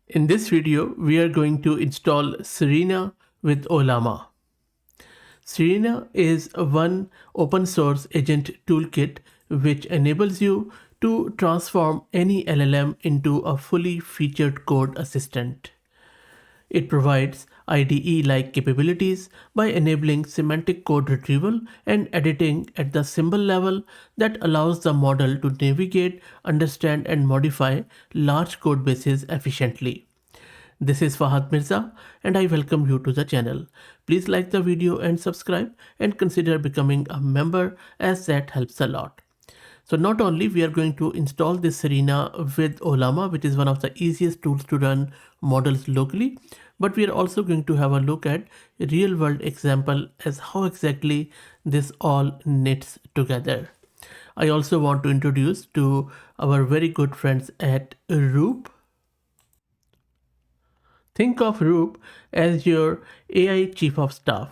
In this video, we are going to install Serena with Ollama. Serena is one open source agent toolkit which enables you to transform any LLM into a fully featured code assistant. It provides IDE-like capabilities by enabling semantic code retrieval and editing at the symbol level that allows the model to navigate, understand, and modify large code bases efficiently. This is Fahad Mirza and I welcome you to the channel. Please like the video and subscribe and consider becoming a member as that helps a lot. So not only we are going to install this Serena with Ollama, which is one of the easiest tools to run models locally, but we are also going to have a look at a real world example as how exactly this all knits together. I also want to introduce to our very good friends at Roop. Think of Roop as your AI chief of staff.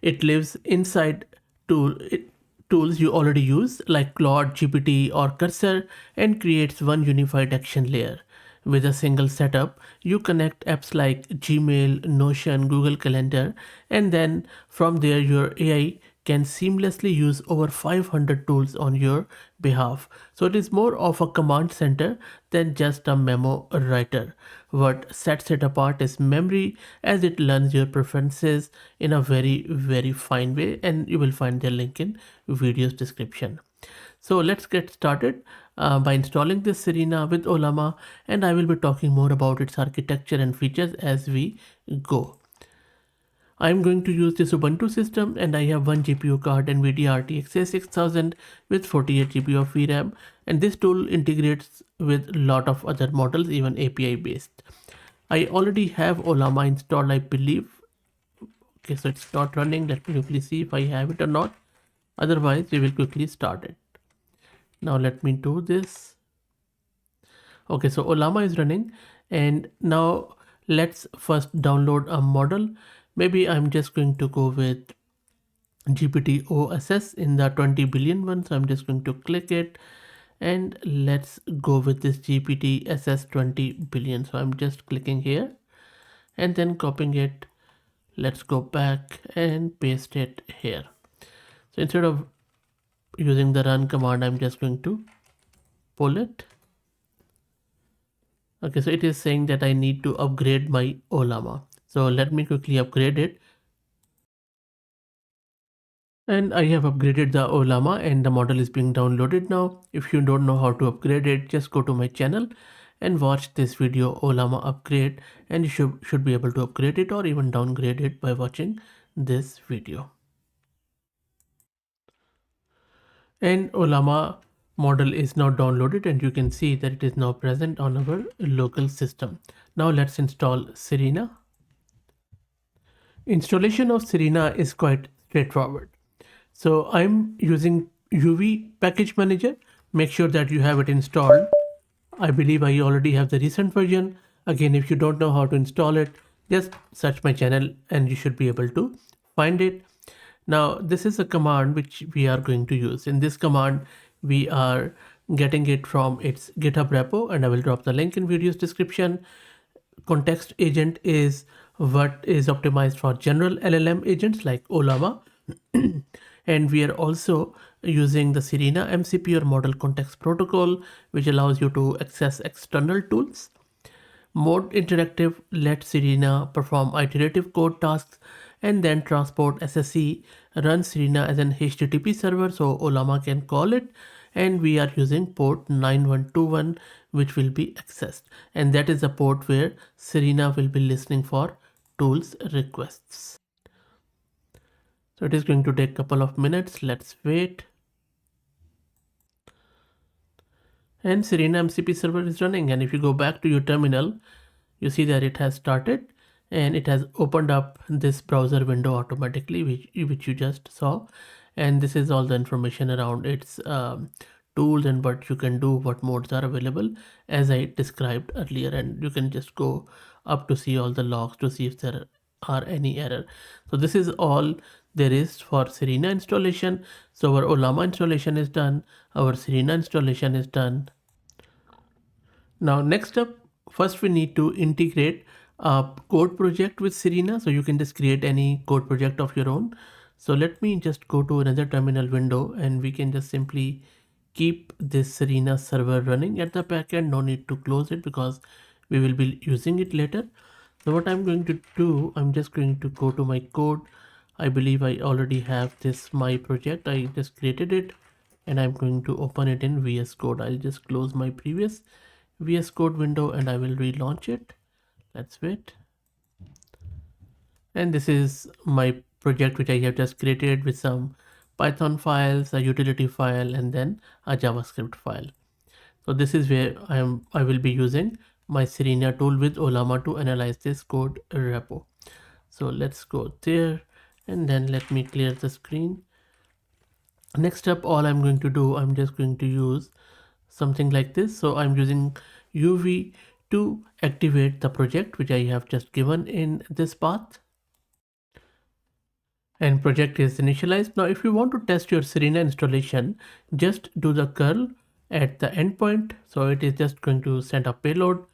It lives inside tools you already use like Claude, GPT, or Cursor and creates one unified action layer. With a single setup, you connect apps like Gmail, Notion, Google Calendar, and then from there your AI can seamlessly use over 500 tools on your behalf. So it is more of a command center than just a memo writer. What sets it apart is memory, as it learns your preferences in a very fine way, and you will find the link in video's description. So let's get started by installing this Serena with Ollama, and I will be talking more about its architecture and features as we go. I'm going to use this Ubuntu system and I have one GPU card NVIDIA RTX A6000 with 48 GB of VRAM, and this tool integrates with a lot of other models, even API based. I already have Ollama installed, I believe. Okay, so it's not running. Let me quickly see if I have it or not. Otherwise, we will quickly start it. Now let me do this. Okay, so Ollama is running, and now let's first download a model. Maybe I'm just going to go with GPT OSS in the 20 billion one. So I'm just going to click it and let's go with this GPT SS 20 billion. So I'm just clicking here and then copying it. Let's go back and paste it here. So instead of using the run command, I'm just going to pull it. Okay, so it is saying that I need to upgrade my Ollama. So let me quickly upgrade it. And I have upgraded the Ollama and the model is being downloaded now. If you don't know how to upgrade it, just go to my channel and watch this video Ollama upgrade, and you should be able to upgrade it or even downgrade it by watching this video. And Ollama model is now downloaded and you can see that it is now present on our local system. Now let's install Serena. Installation of Serena is quite straightforward. So I'm using UV package manager. Make sure that you have it installed. I believe I already have the recent version. Again, if you don't know how to install it, just search my channel and you should be able to find it. Now, this is a command which we are going to use. In this command, we are getting it from its GitHub repo, and I will drop the link in video's description. Context agent is what is optimized for general LLM agents like Ollama. And we are also using the Serena MCP or Model Context Protocol, which allows you to access external tools. Mode interactive lets Serena perform iterative code tasks and then transport SSE, run Serena as an HTTP server so Ollama can call it, and we are using port 9121 which will be accessed, and that is the port where Serena will be listening for tools requests. So it is going to take a couple of minutes. Let's wait. And Serena MCP server is running, and if you go back to your terminal, you see that it has started and it has opened up this browser window automatically, which you just saw. And this is all the information around its tools and what you can do, what modes are available as I described earlier, and you can just go up to see all the logs to see if there are any error. So this is all there is for Serena installation. So our Ollama installation is done, our Serena installation is done. Now next up, first we need to integrate a code project with Serena. So you can just create any code project of your own. So let me just go to another terminal window and we can just simply keep this Serena server running at the backend. No need to close it because we will be using it later. So what I'm going to do, I'm just going to go to my code. I believe I already have this my project. I just created it and I'm going to open it in VS Code. I'll just close my previous VS Code window and I will relaunch it. Let's wait. And this is my project which I have just created with some Python files, a utility file, and then a JavaScript file. So this is where I will be using my Serena tool with Ollama to analyze this code repo. So let's go there and then let me clear the screen. Next up, all I'm going to do, I'm just going to use something like this. So I'm using UV to activate the project which I have just given in this path. And project is initialized. Now if you want to test your Serena installation, just do the curl at the endpoint. So it is just going to send a payload.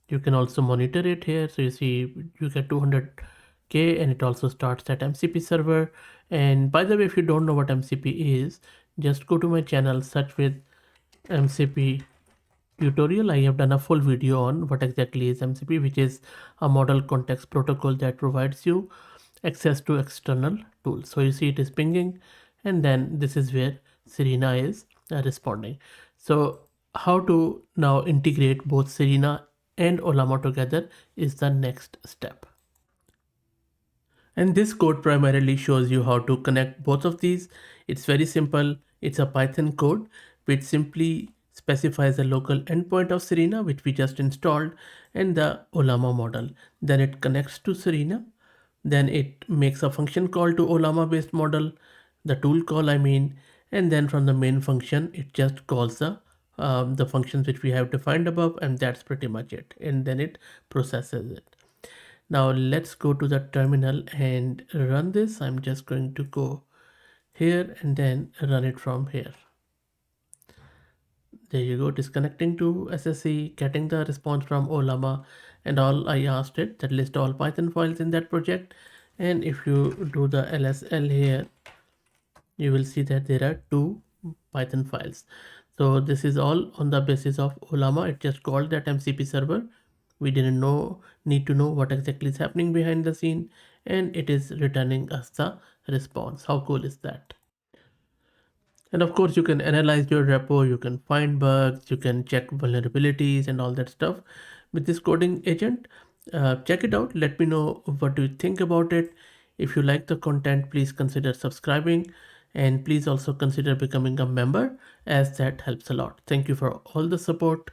You can also monitor it here. So you see you get 200k and it also starts at MCP server. And by the way, if you don't know what MCP is, just go to my channel, search with MCP tutorial. I have done a full video on what exactly is MCP, which is a model context protocol that provides you access to external tools. So you see it is pinging and then this is where Serena is responding. So how to now integrate both Serena and Ollama together is the next step. And this code primarily shows you how to connect both of these. It's very simple. It's a Python code which simply specifies a local endpoint of Serena, which we just installed, and the Ollama model. Then it connects to Serena. Then it makes a function call to Ollama based model, the tool call I mean, and then from the main function, it just calls the functions which we have defined above, and that's pretty much it. And then it processes it. Now let's go to the terminal and run this. I'm just going to go here and then run it from here. There you go, disconnecting to SSE, getting the response from Ollama, and all I asked it that list all Python files in that project. And if you do the LSL here, you will see that there are 2 Python files. So this is all on the basis of Ollama. It just called that MCP server. We didn't need to know what exactly is happening behind the scene, and it is returning us the response. How cool is that? And of course, you can analyze your repo, you can find bugs, you can check vulnerabilities and all that stuff with this coding agent. Check it out. Let me know what do you think about it. If you like the content, please consider subscribing and please also consider becoming a member as that helps a lot. Thank you for all the support.